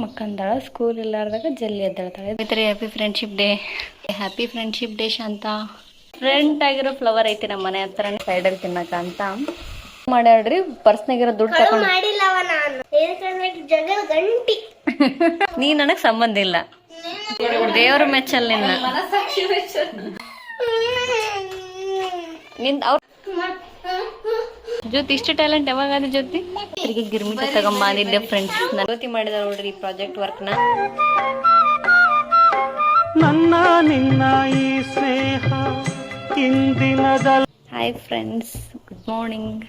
ಮಕ್ಕಂದಾಳ, school ಇಲ್ಲಾರ್ದಾಗ ಜಲ್ದಿ ಎದ್ದೇಳ್ತಾಳೆ. Happy friendship day ಶಾಂತ. Front ಆಗಿರೋ flower ಐತಿ ನಮ್ಮ ಮನೆ ಹತ್ರ ಸೈಡಲ್ಲಿ ತಿನ್ನಕ ಅಂತ ಮಾಡ್ಯಾಳ್ರಿ. ಪರ್ಸ್ನಾಗಿರೋ ದುಡ್ಡು ತಗೊಂಡು ನೀ ನನಗ್ ಸಂಬಂಧ ಇಲ್ಲ, ದೇವ್ರ ಮೆಚ್ಚಲ್ ನಿನ್ನ. ಜ್ಯೋತಿ ಇಷ್ಟು ಟ್ಯಾಲೆಂಟ್ ಯಾವಾಗ ಜ್ಯೋತಿ? ಗಿರ್ಮಿಟ ತಗೊಂಬಂದಿದ್ದೆ ಫ್ರೆಂಡ್ಸ್. ಜ್ಯೋತಿ ಮಾಡಿದ ನೋಡ್ರಿ ಪ್ರಾಜೆಕ್ಟ್ ವರ್ಕ್ನ. ನನ್ನ ನಿನ್ನ ಈ ಸ್ನೇಹ ಹಾಯ್ ಫ್ರೆಂಡ್ಸ್, ಗುಡ್ ಮಾರ್ನಿಂಗ್.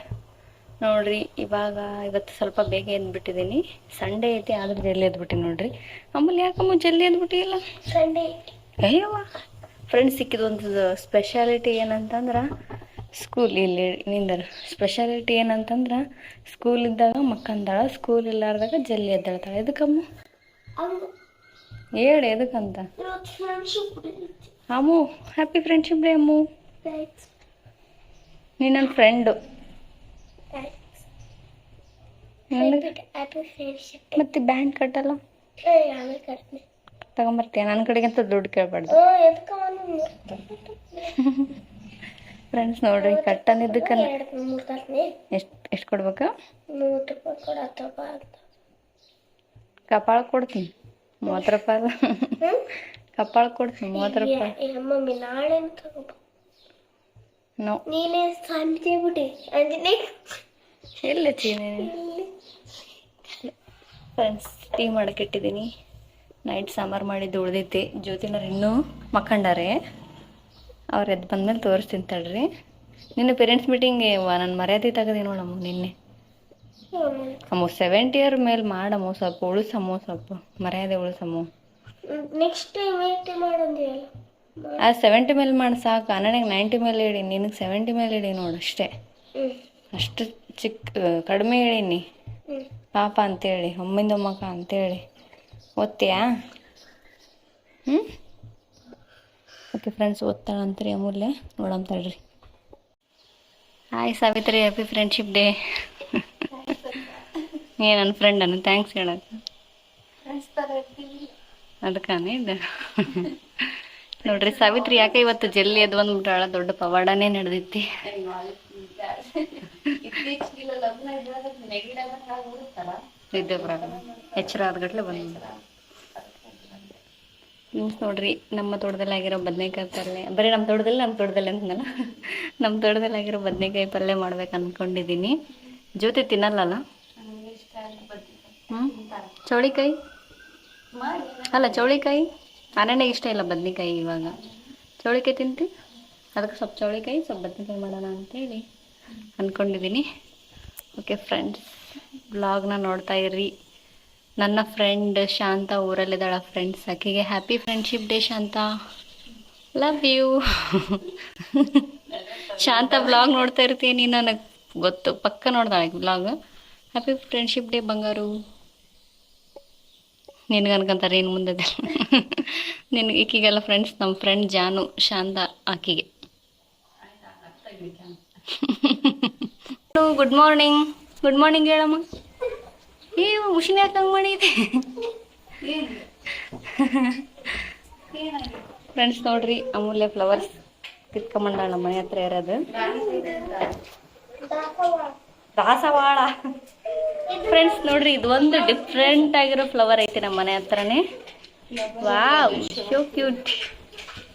ನೋಡ್ರಿ ಇವತ್ತು ಸ್ವಲ್ಪ ಬೇಗ ಎದ್ಬಿಟ್ಟಿದ್ದೀನಿ. ಸಂಡೇ ಐತಿ ಆದ್ರೆ ಜಲ್ದಿ ಎದ್ಬಿಟ್ಟು ನೋಡ್ರಿ. ಆಮೇಲೆ ಯಾಕಮ್ಮ ಜಲ್ದಿ ಎದ್ಬಿಟ್ಟಿಲ್ಲ? ಸಂಡೇ ಅಯ್ಯವ್ವ ಫ್ರೆಂಡ್ಸ್ ಸಿಕ್ಕಿದೊಂದು ಸ್ಪೆಷಾಲಿಟಿ ಏನಂತಂದ್ರೆ ಸ್ಕೂಲ್ ಸ್ಪೆಷಾಲಿಟಿ ಏನಂತಂದ್ರೆ ಸ್ಕೂಲ್ ಇದ್ದಾಗ ಮಕ್ಕಂದಾಳ, ಸ್ಕೂಲ್ ಇಲ್ಲಾರ್ದಾಗ ಜಲ್ದಿ ಎದ್ದೇಳ್ತಾಳೆ. ಎದಕ್ಕಮ್ಮ ಹೇಳಿ ಎದಕ್ಕಂತ? ಅಮ್ಮು ಹ್ಯಾಪಿ ಫ್ರೆಂಡ್ಶಿಪ್ ಡೇ ಅಮ್ಮು. ನೀ ನನ್ನ ಫ್ರೆಂಡು. ಮತ್ತೆ ಬ್ಯಾಂಡ್ ಕಟ್ಟಲ್ಲ ತಗೊಂಬರ್ತೀಯ? ನನ್ನ ಕಡೆಗಂತ ದುಡ್ಡು ಕೇಳಬಾರ್ದು ಫ್ರೆಂಡ್ಸ್. ನೋಡ್ರಿ ಕಟ್ಟನಿದ್ದಕ್ಕ ಎಷ್ಟು ಕೊಡ್ಬೇಕಾ? ಕಪಾಳ ಕೊಡ್ತೀನಿ 30 ರೂಪಾಯಿ. ಕಪಾಳ ಕೊಡ್ತೀನಿ 30 ರೂಪಾಯಿ. ಎಲ್ಲ ಫ್ರೆಂಡ್ಸ್ ಟೀ ಮಾಡಕ್ಕೆ ಇಟ್ಟಿದ್ದೀನಿ. ನೈಟ್ ಸಾಂಬಾರು ಮಾಡಿದ್ದು ಉಳ್ದೈತಿ. ಜ್ಯೋತಿನವ್ರು ಇನ್ನೂ ಮಕ್ಕಂಡಾರೆ. ಅವ್ರು ಎದ್ದು ಬಂದ್ಮೇಲೆ ತೋರಿಸ್ತೀನಿ ತಡ್ರಿ. ನಿನ್ನೆ ಪೇರೆಂಟ್ಸ್ ಮೀಟಿಂಗ್ ನನ್ನ ಮರ್ಯಾದೆ ತೆಗದೆ ನೋಡಮ್ಮ. ನಿನ್ನೆ ಅಮ್ಮ 70 ಇಯರ್ ಮೇಲೆ ಮಾಡಮ್ಮ, ಸ್ವಲ್ಪ ಉಳಿಸಮ್ಮ, ಸ್ವಲ್ಪ ಮರ್ಯಾದೆ ಉಳಿಸಮ್ಮ. ನೆಕ್ಸ್ಟ್ 70 ಮೇಲೆ ಮಾಡಿ ಸಾಕು. ನನಗೆ 90 ಮೇಲೆ ಹೇಳಿ, ನಿನಗೆ 70 ಮೇಲೆ ಹೇಳಿ ನೋಡು ಅಷ್ಟೇ. ಅಷ್ಟು ಕಡಿಮೆ ಹೇಳೀನಿ ಪಾಪ ಅಂತೇಳಿ, ಒಮ್ಮಿಂದೊಮ್ಮಕ್ಕ ಅಂತೇಳಿ. ಓದ್ತೀಯಾ? ಓಕೆ ಫ್ರೆಂಡ್ಸ್, ಓದ್ತಾಳಂತ್ರಿ ಅಮೂಲ್ಯ. ನೋಡಮ್ ತಡ್ರಿ. Hi Savitri, happy friendship day. ನೀ ನನ್ನ ಫ್ರೆಂಡ್ ಅನ್ನು ಥ್ಯಾಂಕ್ಸ್ ಹೇಳಕ್ಕೆ ಅದಕ್ಕಾನೆ ಇದು. ನೋಡ್ರಿ ಸಾವಿತ್ರಿ ಯಾಕೆ ಇವತ್ತು ಜಲ್ದಿ ಎದ್ದು ಬಂದ್ಬಿಟ್ಟಾಳ. ದೊಡ್ಡ ಪವಾಡನೇ ನಡೆದೈತಿ. ನಿದ್ದೆ ಬರೋಲ್ಲ, ಎಚ್ಚರ ಆದ್ಗಟ್ಲೆ ಬಂದ್ಬಿಡ. ನೋಡ್ರಿ ನಮ್ಮ ತೋಟದಲ್ಲಿ ಆಗಿರೋ ಬದನೆಕಾಯಿ ಪಲ್ಯ. ಬರೀ ನಮ್ಮ ತೋಟದಲ್ಲಿ ಅಂತಂದಲ್ಲ, ನಮ್ಮ ತೋಟದಲ್ಲಿ ಆಗಿರೋ ಬದನೆಕಾಯಿ ಪಲ್ಯ ಮಾಡ್ಬೇಕು ಅಂದ್ಕೊಂಡಿದ್ದೀನಿ. ಜ್ಯೋತಿ ತಿನ್ನಲ್ಲಲ್ಲ? ಚೌಳಿಕಾಯಿ ಅಲ್ಲ, ಚೌಳಿಕಾಯಿ ಅನನ್ಯಗೆ ಇಷ್ಟ ಇಲ್ಲ ಬದ್ನಿಕಾಯಿ. ಇವಾಗ ಚೌಳಿಕಾಯಿ ತಿಂತಿ, ಅದಕ್ಕೆ ಸ್ವಲ್ಪ ಚೌಳಿಕಾಯಿ ಸ್ವಲ್ಪ ಬದ್ನಿಕಾಯಿ ಮಾಡೋಣ ಅಂತೇಳಿ ಅಂದ್ಕೊಂಡಿದ್ದೀನಿ. ಓಕೆ ಫ್ರೆಂಡ್ಸ್, ಬ್ಲಾಗ್ನ ನೋಡ್ತಾ ಇರ್ರಿ. ನನ್ನ ಫ್ರೆಂಡ್ ಶಾಂತ ಊರಲ್ಲಿದ್ದಾಳ ಫ್ರೆಂಡ್ಸ್. ಆಕೆಗೆ happy friendship day Shantha, love you. Shantha blog ನೋಡ್ತಾ ಇರ್ತೀನಿ, ನನಗೆ ಗೊತ್ತು, ಪಕ್ಕ ನೋಡ್ದಾಳೆ ಬ್ಲಾಗ್. ಹ್ಯಾಪಿ ಫ್ರೆಂಡ್ಶಿಪ್ ಡೇ ಬಂಗಾರು. ನಿನ್ಗನ್ಕಂತಾರೆ ಇನ್ನು ಮುಂದೆ ನಿನ್ಗೆ. ಈಕಿಗೆಲ್ಲ ಫ್ರೆಂಡ್ಸ್, ನಮ್ಮ ಫ್ರೆಂಡ್ ಜಾನು ಶಾಂತ ಆಕಿಗೆ. Good morning. ಗುಡ್ ಮಾರ್ನಿಂಗ್ ಹೇಳಮ್ಮ. ಏ ಮುಷಿನ ಯಾಕೆ ಹಂಗೆ ಮಾಡಿದೆ ಫ್ರೆಂಡ್ಸ್? ನೋಡ್ರಿ ಅಮೂಲ್ಯ ಫ್ಲವರ್ಸ್ ಕಿತ್ಕೊಂಬಂದಾಳ ನಮ್ಮ ಮನೆ ಹತ್ರ ಇರೋದು. ದಾಸವಾಳ ಫ್ರೆಂಡ್ಸ್. ನೋಡ್ರಿ ಇದು ಒಂದು ಡಿಫ್ರೆಂಟ್ ಆಗಿರೋ ಫ್ಲವರ್ ಐತಿ ನಮ್ಮ ಮನೆ ಹತ್ರನೇ. Wow, show cute.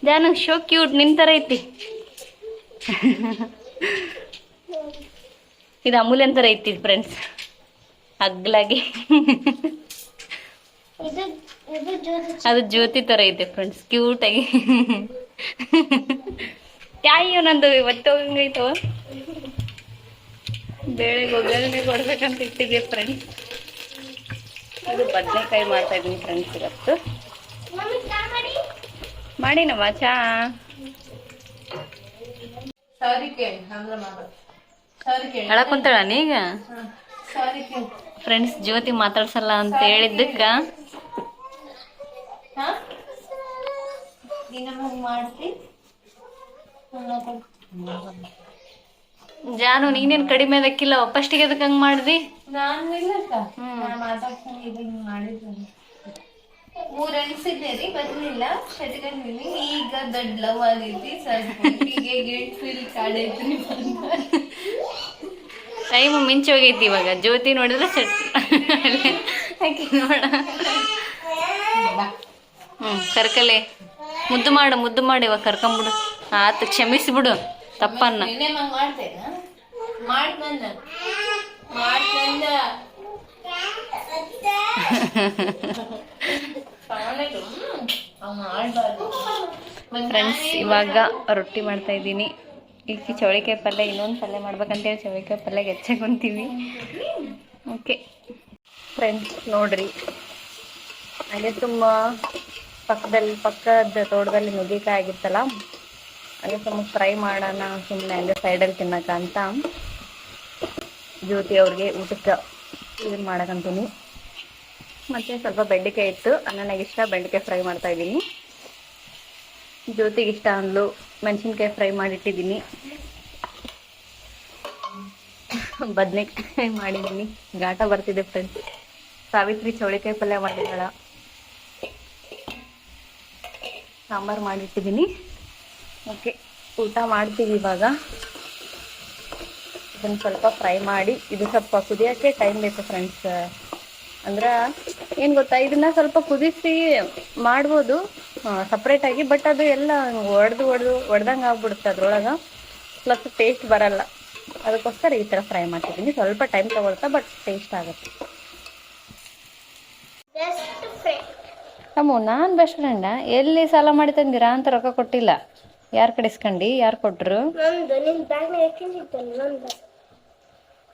ಜಾನು ಶೋ ಕ್ಯೂಟ್, ನಿನ್ ಥರ ಐತಿ. ಇದು ಅಮೂಲ್ಯನ್ ಥರ ಐತಿ ಫ್ರೆಂಡ್ಸ್, ಅಗ್ಲಾಗಿ. ಅದು ಜ್ಯೋತಿ ಥರ ಐತೆ ಫ್ರೆಂಡ್ಸ್, ಕ್ಯೂಟ್ ಆಗಿ. ಯಾಯ್ಯೋ ನಂದು ಇವತ್ತು ಹಂಗೈತವ. ಬೇಳೆಗೆ ಒಗ್ಗರಣೆ ಕೊಡ್ಬೇಕಂತ ಇಟ್ಟಿದ್ದೆ ಫ್ರೆಂಡ್ಸ್. ಇದು ಬದನೆಕಾಯಿ ಮಾಡ್ತಾ ಇದ್ದೀನಿ ಫ್ರೆಂಡ್ಸ್ ಇವತ್ತು. ಮಾಡಿನಮ್ಮ ಚಾ. ಹೇಳಕ್ಕುಂತಾಳ ನೀಗ ಫ್ರೆಂಡ್ಸ್. ಜ್ಯೋತಿ ಮಾತಾಡ್ಸಲ್ಲ ಅಂತ ಹೇಳಿದ್ದಕ್ಕ ಮಾಡ್ತಿ. ಜಾನು ನೀನೇನ್ ಕಡಿಮೆ ಅದಕ್ಕಿಲ್ಲ ಫಸ್ಟಿಗೆ ಅದಕ್ಕೆ ಹಂಗ್ ಮಾಡ್ದಿ. ನಾನು ಇಲ್ಲಕ್ಕ ನಾ ಮಾತಾಡ್ಕೊಂಡು ಇದನ್ನ ಮಾಡಿದ್ದೆ. 3 ಅನ್ಸಿದ್ದೇರಿ ಬರ್ಲಿಲ್ಲ ಶಟ್ಕೊಂಡಿನಿ. ಈಗ ದೊಡ್ಡ ಲವ್ ಆಗೈತಿ ಸ್ವಲ್ಪ ಈಗ ಗಿಲ್ಟ್ ಫೀಲ್ ಕಾಡೈತಿ. ಟೈಮ್ ಮಿಂಚ್ ಹೋಗೈತಿ ಇವಾಗ. ಜ್ಯೋತಿ ನೋಡಿದ್ರೆ ಸೆಟ್ ಆಕಿ ನೋಡ. ಕರ್ಕಲೆ ಮುದ್ದು ಮಾಡಿ ಇವಾಗ ಕರ್ಕೊಂಬಿಡು. ಆತ ಕ್ಷಮಿಸಿಬಿಡು ತಪ್ಪನ್ನ. ಫ್ರೆಂಡ್ಸ್ ಇವಾಗ ರೊಟ್ಟಿ ಮಾಡ್ತಾ ಇದ್ದೀನಿ. ಈಗ ಚೌಳಿಕಾಯಿ ಪಲ್ಯ ಇನ್ನೊಂದು ಪಲ್ಯ ಮಾಡ್ಬೇಕಂತೇಳಿ ಚೌಳಿಕಾಯಿ ಪಲ್ಯಗೆ ಹೆಚ್ಚಾಕೊಂತೀವಿ. ಓಕೆ ಫ್ರೆಂಡ್ಸ್ ನೋಡ್ರಿ, ಹಾಗೆ ತುಂಬ ಪಕ್ಕದ ತೋಟದಲ್ಲಿ ನುಗ್ಗಿಕಾಯಿ ಆಗಿತ್ತಲ್ಲ, ಹಾಗೆ ತುಂಬ ಫ್ರೈ ಮಾಡೋಣ ಸುಮ್ಮನೆ ಅಲ್ಲೇ ಸೈಡಲ್ಲಿ ತಿನ್ನಕ ಅಂತ ಜ್ಯೋತಿ ಅವ್ರಿಗೆ ಊಟಕ್ಕೆ ಇದನ್ನು ಮಾಡಕಂತೀನಿ. ಮತ್ತು ಸ್ವಲ್ಪ ಬೆಂಡೆಕಾಯಿ ಇತ್ತು, ನನಗೆ ಇಷ್ಟ ಬೆಂಡೆಕಾಯಿ ಫ್ರೈ ಮಾಡ್ತಾ ಇದ್ದೀನಿ. ಜ್ಯೋತಿಗೆ ಇಷ್ಟ ಅಂದ್ಲು ಮೆಣಸಿನ್ಕಾಯಿ ಫ್ರೈ ಮಾಡಿಟ್ಟಿದ್ದೀನಿ. ಬದನೆಕಾಯಿ ಮಾಡಿದ್ದೀನಿ. ಘಾಟ ಬರ್ತಿದೆ ಫ್ರೆಂಡ್ಸ್. ಸಾವಿತ್ರಿ ಚೌಳಿಕಾಯಿ ಪಲ್ಯ ಮಾಡಿದ್ದಾಳ. ಸಾಂಬಾರು ಮಾಡಿಟ್ಟಿದ್ದೀನಿ. ಓಕೆ ಊಟ ಮಾಡ್ತೀವಿ ಇವಾಗ. ಇದನ್ನು ಸ್ವಲ್ಪ ಫ್ರೈ ಮಾಡಿ, ಇದು ಸ್ವಲ್ಪ ಕುದಿಯೋಕ್ಕೆ ಟೈಮ್ ಬೇಕು ಫ್ರೆಂಡ್ಸ್. ಅಂದ್ರೆ ಏನು ಗೊತ್ತಾ, ಇದನ್ನ ಸ್ವಲ್ಪ ಕುದಿಸಿ ಮಾಡ್ಬೋದು ಸಪ್ರೇಟಾಗಿ, ಬಟ್ ಅದು ಎಲ್ಲ ಒಡೆದಂಗೆ ಆಗ್ಬಿಡುತ್ತೆ ಅದ್ರೊಳಗೆ, ಪ್ಲಸ್ ಟೇಸ್ಟ್ ಬರಲ್ಲ. ಅದಕ್ಕೋಸ್ಕರ ಈ ಥರ ಫ್ರೈ ಮಾಡ್ತಿದ್ದೀನಿ. ಸ್ವಲ್ಪ ಟೈಮ್ ತಗೊಳ್ತಾ ಬಟ್ ಟೇಸ್ಟ್ ಆಗುತ್ತೆ. ಅಮ್ಮು ನಾನು ಬೆಸ್ಟ್ ಫ್ರೆಂಡ ಎಲ್ಲಿ ಸಾಲ ಮಾಡಿ ತಂದಿರಾ ಅಂತ ರೊಕ್ಕ ಕೊಟ್ಟಿಲ್ಲ. ಯಾರು ಕಡಿಸ್ಕೊಂಡಿ? ಯಾರು ಕೊಟ್ರು?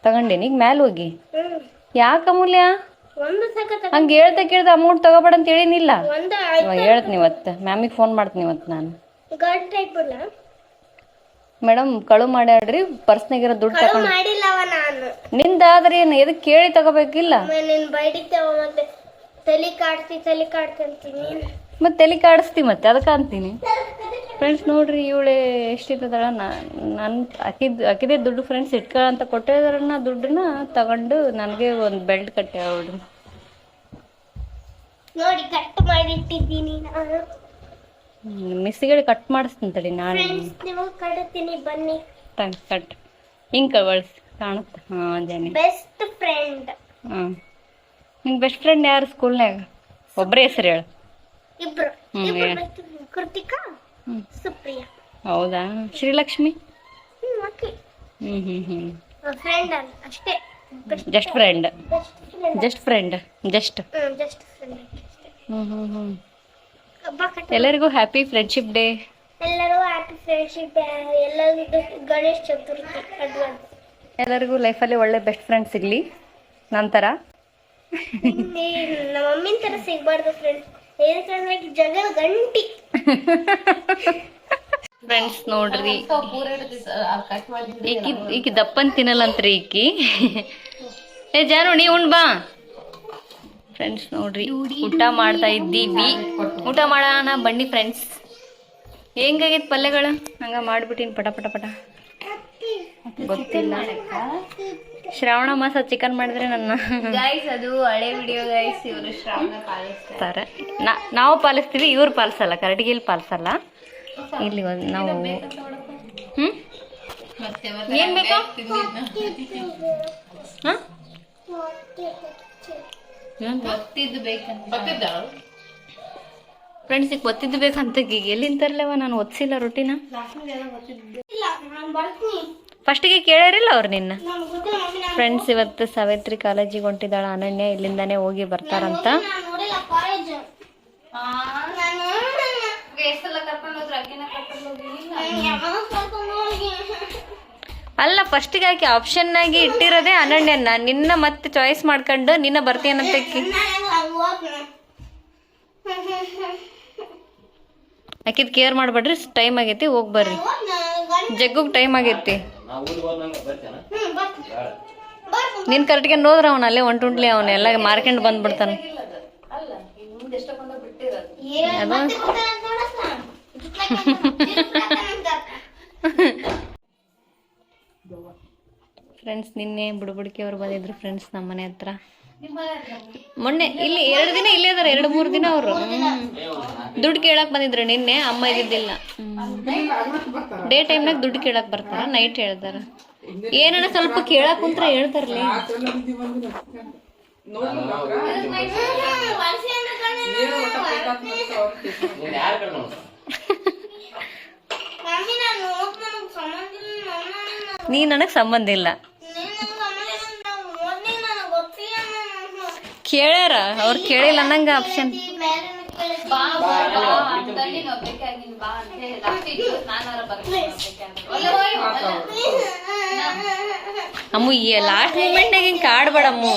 ತಗೊಂಡೇನಿ. ಈಗ ಮ್ಯಾಲ ಹೋಗಿ ಯಾಕೆ ಅಮೂಲ್ಯ ಹಂಗೆ ಕೇಳ್ದ ಅಮೌಂಟ್ ತಗೋಬೇಡ ಅಂತ ಹೇಳಿನಿಲ್ಲ. ಹೇಳ್ತೀನಿ ಇವತ್ತು ಮ್ಯಾಮಿಗೆ ಫೋನ್ ಮಾಡ್ತೀನಿ ಇವತ್ತು ನಾನು. ಮೇಡಮ್ ಕಳು ಮಾಡ್ಯಾಡ್ರಿ, ಪರ್ಸ್ನಾಗಿರೋ ದುಡ್ಡು ತಗೊಂಡು. ನಿಂದಾದ್ರೆ ಏನು ಎದಕ್ಕೆ ಕೇಳಿ ತಗೋಬೇಕಿಲ್ಲ. ಮತ್ತೆ ತಲೆ ಕಾಡಿಸ್ತಿ ಮತ್ತೆ ಅದಕ್ಕೆ ಅಂತೀನಿ. ಫ್ರೆಂಡ್ಸ್ ನೋಡ್ರಿ, ಇವಳೆ ಎಷ್ಟಿದ್ದಳ. ನಾನು ಅಕ್ಕಿದೇ ದುಡ್ಡು ಫ್ರೆಂಡ್ಸ್ ಇಟ್ಕೊಳ್ಳ ಅಂತ ಕೊಟ್ಟಿದ್ರನ್ನ ದುಡ್ಡನ್ನ ತಗೊಂಡು ನನಗೆ ಒಂದು ಬೆಲ್ಟ್ ಕಟ್ಟೆ ಅವಳು ನೋಡಿ. ಕಟ್ ಮಾಡಿಟ್ಟಿದ್ದೀನಿ ನಾನು. ಮಿಸ್ಸಿಗೆ ಕಟ್ ಮಾಡಿಸ್ತೀನಿ ತಡಿ ನಾಳೆ. ಕಟ್ತೀನಿ ಬನ್ನಿ. ಕಟ್ ಹಿಂಗೆ ಕವಳ್ಸಿ ಕಾಣುತ್ತೆ. ಹಾಂ ಅದೇ ಬೆಸ್ಟ್ ಫ್ರೆಂಡ್. ಹಾಂ ನಿನ್ ಬೆಸ್ಟ್ ಫ್ರೆಂಡ್ ಯಾರು ಸ್ಕೂಲ್ನಾಗ? ಒಬ್ಬರೇ ಹೆಸರು ಹೇಳು. ಇಬ್ರು. ಕೃತಿಕಾ, ಸುಪ್ರಿಯಾ. ಹೌದಾ? ಶ್ರೀಲಕ್ಷ್ಮಿ? ಫ್ರೆಂಡ್ ಅಷ್ಟೇ. Just friend. ಎಲ್ಲರಿಗೂ ಹ್ಯಾಪಿ ಫ್ರೆಂಡ್ಶಿಪ್ ಡೇ. ಎಲ್ಲರಿಗೂ ಹ್ಯಾಪಿ ಫ್ರೆಂಡ್ಶಿಪ್ ಡೇ. ಎಲ್ಲರಿಗೂ ಗಣೇಶ ಚತುರ್ಥಿ ಅಡ್ವಾನ್ಸ್. ಎಲ್ಲರಿಗೂ ಲೈಫಲ್ಲಿ ಒಳ್ಳೆ ಬೆಸ್ಟ್ ಫ್ರೆಂಡ್ ಸಿಗ್ಲಿ ನಂತರ. ನಮ್ಮ ಮಮ್ಮಿನ ತರ ಸಿಗ್ಬಾರ್ದು ಫ್ರೆಂಡ್ಸ್. ಜಗಳ ಗಂಟಿ. ಫ್ರೆಂಡ್ಸ್ ನೋಡ್ರಿ, ಈಕಿ ದಪ್ಪನ್ ತಿನ್ನಲ್ಲಂತ್ರಿ ಈಕಿ. ಏ ಜಾನು ನೀ ಉಣ್ ಬಾ. ಫ್ರೆಂಡ್ಸ್ ನೋಡ್ರಿ, ಊಟ ಮಾಡ್ತಾ ಇದ್ದೀವಿ. ಊಟ ಮಾಡೋಣ ಬನ್ನಿ ಫ್ರೆಂಡ್ಸ್. ಹೆಂಗಾಗೈತೆ ಪಲ್ಯಗಳು? ಹಂಗ ಮಾಡ್ಬಿಟ್ಟಿನಿ ಪಟ ಪಟ ಪಟ. ಗೊತ್ತಿಲ್ಲ, ಶ್ರಾವಣ ಮಾಸ ಚಿಕನ್ ಮಾಡಿದ್ರೆ ನನ್ನ ಗೈಸ್ ಅದು ಹಳೆ ವಿಡಿಯೋ ಗೈಸ್. ಇವರು ಶ್ರಾವಣ ಪಾಲಿಸ್ತಾರೆ, ನಾವು ಪಾಲಿಸ್ತೀವಿ, ಇವ್ರು ಪಾಲಿಸಲ್ಲ. ಕರಡಿಗೆಲ್ಲಿ ಪಾಲಿಸಲ್ಲ. ಇಲ್ಲಿ ನಾವು ಏನ್ ಬೇಕು ಫ್ರೆಂಡ್ಸ್. ಈಗ ಗೊತ್ತಿದ್ದು ಬೇಕಂತ ಈಗ ಎಲ್ಲಿಂದ ತರ್ಲವ? ನಾನು ಓದ್ಸಿಲ್ಲ ರೊಟ್ಟಿನ. ಫಸ್ಟಿಗೆ ಕೇಳ್ಯಾರಿಲ್ಲ ಅವ್ರು ನಿನ್ನ. ಫ್ರೆಂಡ್ಸ್ ಇವತ್ತು ಸಾವಿತ್ರಿ ಕಾಲೇಜಿಗೆ ಹೊಂಟಿದ್ದಾಳ. ಅನನ್ಯ ಇಲ್ಲಿಂದಾನೇ ಹೋಗಿ ಬರ್ತಾರಂತ. ಅಲ್ಲ, ಫಸ್ಟಿಗೆ ಆಕಿ ಆಪ್ಷನ್ ಆಗಿ ಇಟ್ಟಿರೋದೇ ಅನನ್ಯನ. ನಿನ್ನ ಮತ್ತೆ ಚಾಯ್ಸ್ ಮಾಡ್ಕೊಂಡು ನಿನ್ನ ಬರ್ತೀಯನಂತ. ಆಕಿದ್ ಕೇರ್ ಮಾಡ್ಬೇಡ್ರಿ. ಟೈಮ್ ಆಗೈತಿ, ಹೋಗಿ ಬರ್ರಿ. ಜಗ್ಗುಗ್ ಟೈಮ್ ಆಗೈತಿ. ನಿನ್ ಕರೆಕ್ಟ್ಗೆ ನೋಡ್ರ ಅವನ ಅಲ್ಲೇ ಹೊಂಟುಂಟ್ಲಿ. ಅವನ್ನೆಲ್ಲ ಮಾರ್ಕೆಂಡ್ ಬಂದ್ಬಿಡ್ತಾನ. ಅದು ಫ್ರೆಂಡ್ಸ್ ನಿನ್ನೆ ಬುಡಬುಡಿಕೆ ಅವ್ರು ಬಂದಿದ್ರು ಫ್ರೆಂಡ್ಸ್ ನಮ್ಮ ಮನೆ ಹತ್ರ. ನಿಮ್ಮ ಮನೆ ಹತ್ರ ಮೊನ್ನೆ ಇಲ್ಲಿ 2 ದಿನ ಇಲ್ಲೇ ಇದಾರೆ, 2-3 ದಿನ ಅವರು ದುಡ್ಡು ಕೇಳಕ್ ಬಂದಿದ್ರು. ನಿನ್ನೆ ಅಮ್ಮ ಇದ್ದಿದ್ದಿಲ್ಲ. ಡೇ ಟೈಮ್ನಾಗ ದುಡ್ಡು ಕೇಳಕ್ ಬರ್ತಾರ, ನೈಟ್ ಹೇಳ್ತಾರ. ಏನನ್ನ ಸ್ವಲ್ಪ ಕೇಳಕ್ ಕುಂತ್ರ ಹೇಳ್ತಾರಲಿ. ನೀ ನನಗ್ ಸಂಬಂಧ ಇಲ್ಲ ಕೇಳ್ಯಾರ, ಅವ್ರು ಕೇಳಿಲ್ಲ ಅನ್ನಂಗ ಆಪ್ಷನ್. ಬಾ ಬಾ ಬಾ ಅಂತ ನೀನು ಬೇಕಾಗಿಲ್ಲ ಬಾ ಅಂತ ಹೇಳಿ ನಾನಾರ ಬರ್ತೀನಿ. ಅಮ್ಮು ಈ ಲಾಸ್ಟ್ ಮೂಮೆಂಟ್ನಾಗ ಹಿಂಗ್ ಕಾಡ್ಬೇಡಮ್ಮು,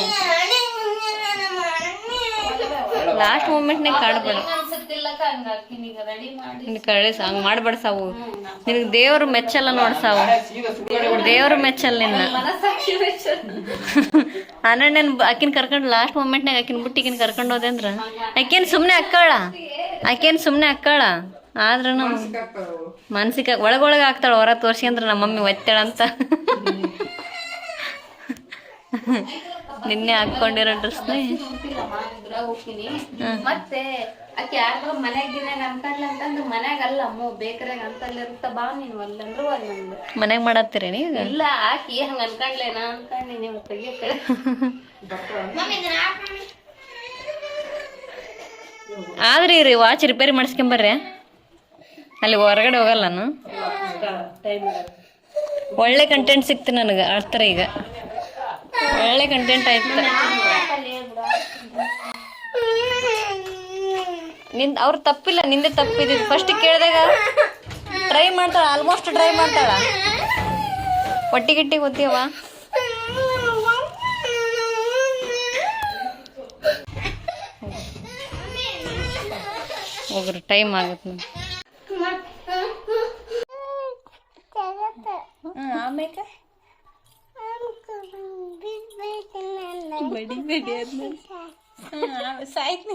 ಲಾಸ್ಟ್ ಮೂಮೆಂಟ್ನಾಗ ಕಾಡ್ಬೇಡ. ಅನ್ಸುತ್ತಿಲ್ಲಕ ಹಂಗಾಕಿ ನೀಗ ರೆಡಿ ಮಾಡಿ ಕಳಿಸ ಹಂಗ್ ಮಾಡ್ಬೇಡ ಸಾವು. ನಿನಗ್ ದೇವ್ರು ಮೆಚ್ಚಲ್ಲ ನೋಡ್ ಸಾವು, ದೇವ್ರು ಮೆಚ್ಚಲ್ಲ ನಿನ್ನ. ಮನಸ್ಸಾಕ್ಷಿ ಅನಣ್ಣನ್ ಆಕಿನ್ ಕರ್ಕೊಂಡ್ ಲಾಸ್ಟ್ ಮೂಮೆಂಟ್ನಾಗ ಆಕಿನ್ ಬಿಟ್ಟು ಈಗಿನ ಕರ್ಕೊಂಡ್ ಹೋದೆ ಅಂದ್ರ ಆಕೇನ್ ಸುಮ್ನೆ ಅಕ್ಕಳ, ಆದ್ರೂ ಮನ್ಸಿಗೆ ಒಳಗೊಳಗ ಆಗ್ತಾಳ. ಹೊರ ತೋರ್ಸಿ ಅಂದ್ರ ನಮ್ಮ ಮಮ್ಮಿ ಒತ್ತಾಳ ಅಂತ. ನಿನ್ನೆ ಹಾಕೊಂಡಿರೋ ಡ್ರೆಸ್ನೇ ಹೋಗ್ತೀನಿ. ಮತ್ತೆ ಆಕೆ ಯಾರ ಮನ್ಯಾಗ ಅನ್ಕಡ್ಲ ಅಂತಂದು ಮನ್ಯಾಗ ಅಲ್ಲ ಅಮ್ಮ ಬೇಕರ್ಯಾಗ ಅಂತಲ್ಲಿರುತ್ತ ಬಾ ನೀನು ಅಲ್ಲಂದ್ರು ಅಲ್ಲಂದು ಮನ್ಯಾಗ ಮಾಡತ್ತೀರೇನಿ ಈಗ? ಇಲ್ಲ ಆಕಿ ಹಂಗ ಅನ್ಕೊಂಡ್ಲೇನಾ ಅನ್ಕೊಂಡಿ ನೀವು ತೆಗಿಯಕ್ಕೆ ಆದ್ರಿ ರೀ ವಾಚ್ ರಿಪೇರಿ ಮಾಡಿಸ್ಕೊಂಬರ್ರಿ. ಅಲ್ಲಿ ಹೊರಗಡೆ ಹೋಗಲ್ಲ ನಾನು. ಒಳ್ಳೆ ಕಂಟೆಂಟ್ ಸಿಕ್ತು ನನಗೆ ಆಡ್ತಾರೆ ಈಗ. ಒಳ್ಳೆ ಕಂಟೆಂಟ್ ಆಯ್ತು. ಅವ್ರ ತಪ್ಪಿಲ್ಲ, ನಿಂದೆ ತಪ್ಪಿದ್ದು. ಫಸ್ಟ್ ಕೇಳಿದಾಗ ಟ್ರೈ ಮಾಡ್ತಾಳ, ಆಲ್ಮೋಸ್ಟ್ ಟ್ರೈ ಮಾಡ್ತಾಳ. ಒಟ್ಟಿಗಿಟ್ಟಿ ಗೊತ್ತೀವ ಹೋಗ್ರಿ, ಟೈಮ್ ಆಗುತ್ತೆ. ಆಮೇಲೆ ಬಡಿ ಬಡಿ ಸಾಯ್ತು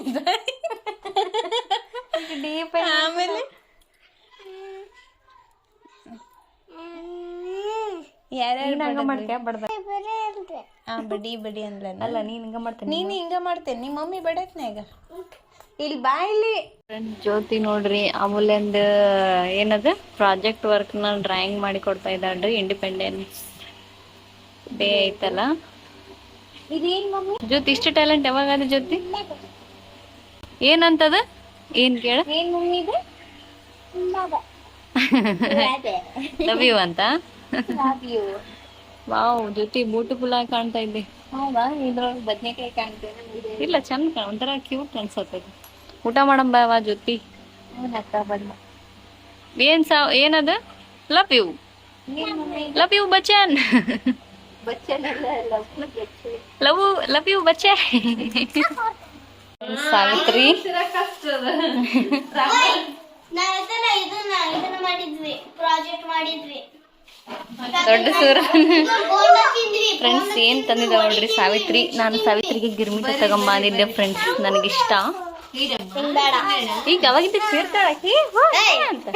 ಡೀಪ್. ಆಮೇಲೆ ಯಾರ್ಯಾರು ಮಾಡ್ತೀಯ ಬಡ್ದ ಬಡಿ ಬಡಿ ಅಂದ್ಲ. ಅಲ್ಲ ನೀನ್ ಹಿಂಗ ಮಾಡ್ತೇನೆ, ನೀನು ಹಿಂಗ ಮಾಡ್ತೇನೆ. ನಿಮ್ಮ ಮಮ್ಮಿ ಬಡತ್ನಾಗ ಇಲ್ಲಿ ಬಾ ಇಲ್ಲಿ. ಜ್ಯೋತಿ ನೋಡ್ರಿ ಅಮೂಲ್ಯಂದ ಏನದ ಪ್ರಾಜೆಕ್ಟ್ ವರ್ಕ್ ನ ಡ್ರಾಯಿಂಗ್ ಮಾಡಿ ಕೊಡ್ತಾ ಇದ್ದಾಳ್ರಿ. ಇಂಡಿಪೆಂಡೆನ್ಸ್ ಡೇ ಐತಲ್ಲ. ಇದೇನ್ ಮಮ್ಮಿ ಜ್ಯೋತಿ ಇಷ್ಟು ಟ್ಯಾಲೆಂಟ್ ಯಾವಾಗ ಜ್ಯೋತಿ? ಏನಂತದ? ಏನ್ ಕೇಳ? ಏನ್ ಮಮ್ಮಿ ಇದೆ? ಲವ್ ಯು ಅಂತ. Love you. Wow Jyothi beautiful ಆಗಿ ಕಾಣ್ತಾ ಇದ್ದೆ. ಹೌದಾ? ಇದ್ರೊಳಗೆ ಬದ್ನೆಕಾಯಿ ಕಾಣ್ತೇನೆ. ಇಲ್ಲ ಚಂದ ಒಂಥರ ಕ್ಯೂಟ್ ಅನ್ಸತ್ತೈತಿ. ಊಟ ಮಾಡಂಬವ ಜ್ಯೋತಿ. ಏನ್ ಏನದ? Love you, love you Bachchan. Love you ಬಚ್ಚೆ. ಸಾವಿತ್ರಿ ದೊಡ್ಡ ಸೂರ ಫ್ರೆಂಡ್ಸ್ ಏನ್ ತಂದಿದ್ದ ನೋಡ್ರಿ ಸಾವಿತ್ರಿ. ನಾನು ಸಾವಿತ್ರಿಗೆ ಗಿರ್ಮಿಟ ತಗೊಂಬಂದಿದ್ದೆ ಫ್ರೆಂಡ್ಸ್, ನನಗಿಷ್ಟ. ಈಗ ಅವಾಗಿದ್ದ ಸೇರ್ತಾಳಕಿ ಅಂತ.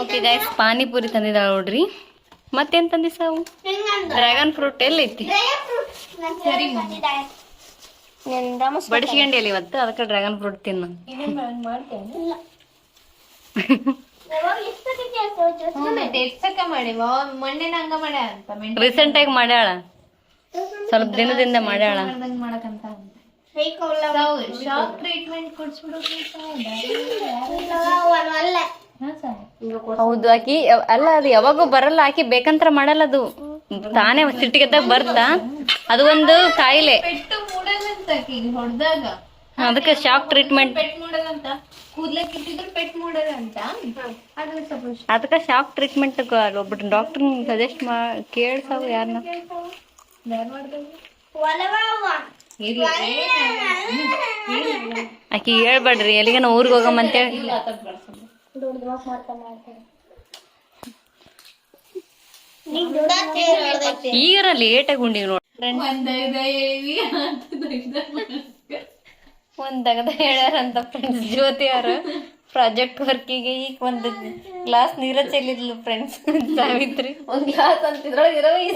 ಓಕೆ ಗೈಸ್, ಪಾನಿಪುರಿ ತಂದಿದ್ದಾಳ ನೋಡ್ರಿ. ಮತ್ತೇನ್ ತಂದಿ ಸಾವು? Dragon fruit ಎಲ್ಲೈತಿ? ಬಡಿಸ್ಕೊಂಡಿ ಅಲ್ಲಿ ಇವತ್ತು, ಅದಕ್ಕೆ ಡ್ರ್ಯಾಗನ್ ಫ್ರೂಟ್ ತಿನ್ನ. ರೀಸೆಂಟ್ ಆಗಿ ಮಾಡ್ಯಾಳ, ಸ್ವಲ್ಪ ದಿನದಿಂದ ಮಾಡ್ಯಾಳ. ಹೌದು ಆಕಿ ಅಲ್ಲ, ಅದು ಯಾವಾಗೂ ಬರಲ್ಲ. ಆಕಿ ಬೇಕಂತ ಮಾಡಲ್ಲ, ಅದು ತಾನೇ ಸಿಟ್ಟಿಗೆದ್ದಾಗ ಬರ್ತಾ. ಅದು ಒಂದು ಕಾಯಿಲೆ, ಹೊಡೆದಾಗ ಅದಕ್ಕೆ ಶಾಕ್ ಟ್ರೀಟ್ಮೆಂಟ್. ಅದಕ್ಕೆ ಶಾಕ್ ಟ್ರೀಟ್ಮೆಂಟ್ ಒಬ್ಬರು ಡಾಕ್ಟರ್ ಸಜೆಸ್ಟ್ ಕೇಳ್ಸಾವು. ಯಾರನ್ನ ಆಕಿ ಹೇಳ್ಬೇಡ್ರಿ, ಎಲ್ಲಿಗನ ಊರಿಗೆ ಹೋಗಮ್ಮಂತೇಳಿ. ಈಗ ಲೇಟಾಗಿ ಉಂಡಿವಿ ನೋಡಿ. ಒಂದ್ ತಗದ ಹೇಳ್ಯಾರಂತ ಫ್ರೆಂಡ್ಸ್ ಜ್ಯೋತಿ ಅವ್ರು. ಪ್ರಾಜೆಕ್ಟ್ ವರ್ಕಿಗೆ ಈಗ ಒಂದು ಗ್ಲಾಸ್ ನೀರ ಚೆಲ್ಲಿದ್ಲು ಫ್ರೆಂಡ್ಸ್ ಸಾವಿತ್ರಿ. ಒಂದ್ ಗ್ಲಾಸ್ ಅಂತಿದ್ರೊಳಗೆ ಇರೋ ಈ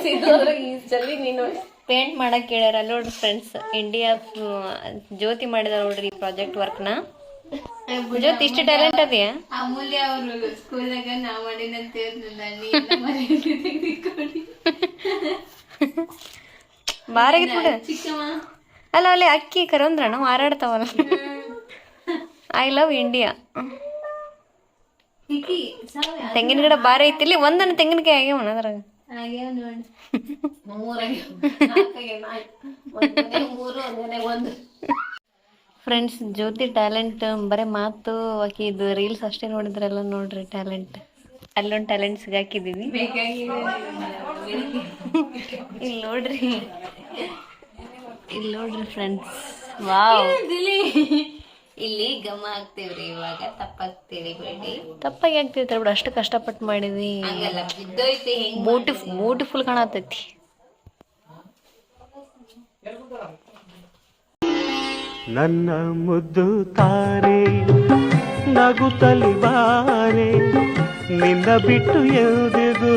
ಚಲ್ಲಿ ನೀನು ಪೇಂಟ್ ಮಾಡಕ್ ಹೇಳ್ಯಾರ ನೋಡ್ರಿ ಫ್ರೆಂಡ್ಸ್. ಇಂಡಿಯಾ ಜ್ಯೋತಿ ಮಾಡಿದ ನೋಡ್ರಿ ಈ ಪ್ರಾಜೆಕ್ಟ್ ವರ್ಕ್ನ. ಜ್ಯೋತಿ ಇಷ್ಟು ಟ್ಯಾಲೆಂಟ್ ಅದೆಯಾ? ಅಮೂಲ್ಯ ಅವರು ಸ್ಕೂಲಾಗ ನಾ ಮಾಡಿನಂತ ಬಾರಾಗಿತ್ ಬಿಡ. ಚಿಕ್ಕಮ್ಮ ಅಲ್ಲ ಅಲ್ಲಿ ಅಕ್ಕಿ ಕರಂದ್ರಣ ಹಾರಾಡ್ತಾವಲ್ಲ. I love India. ತೆಂಗಿನ ಗಿಡ ಬಾರ ಐತಿಲ್ಲಿ, ಒಂದನ್ನ ತೆಂಗಿನಕಾಯಿ ಆಗ್ಯಾವಣ ಅದ್ರಾಗ. ಆಗ್ಯಾವ ನೋಡಿ. ಫ್ರೆಂಡ್ಸ್ ಜ್ಯೋತಿ ಟ್ಯಾಲೆಂಟ್ ಬರೇ ಮಾತು ಆಕಿ ಇದು ರೀಲ್ಸ್ ಅಷ್ಟೇ ನೋಡಿದ್ರಲ್ಲ ನೋಡ್ರಿ ಟ್ಯಾಲೆಂಟ್. ಅಲ್ಲೊಂದು ಟ್ಯಾಲೆಂಟ್ ಸಿಗಾಕಿದೀವಿ. ಇಲ್ಲಿ ನೋಡ್ರಿ ಫ್ರೆಂಡ್ಸ್. ವಾವ್, ಇಲ್ಲಿ ಗಮ ಆಗ್ತೇವ್ರಿ. ಇವಾಗ ತಪ್ಪಾಗಿ ತಿಳಿಬೇಡಿ. ತಪ್ಪಾಗಿ ಆಗ್ತೈತಿ ಬಿಡು, ಅಷ್ಟು ಕಷ್ಟಪಟ್ಟು ಮಾಡಿದ್ವಿ. ಹಂಗಲ್ಲ, ಬಿದ್ದೋಯ್ತು ಹೆಂಗ್ ಬ್ಯೂಟಿಫುಲ್ ಕಾಣತೈತಿ. ನನ್ನ ಮುದ್ದು ತಾರೆ ನಗುತ್ತಲಿ ಬಾರೆ, ನಿನ್ನ ಬಿಟ್ಟು ಎಲ್ದಿಗೂ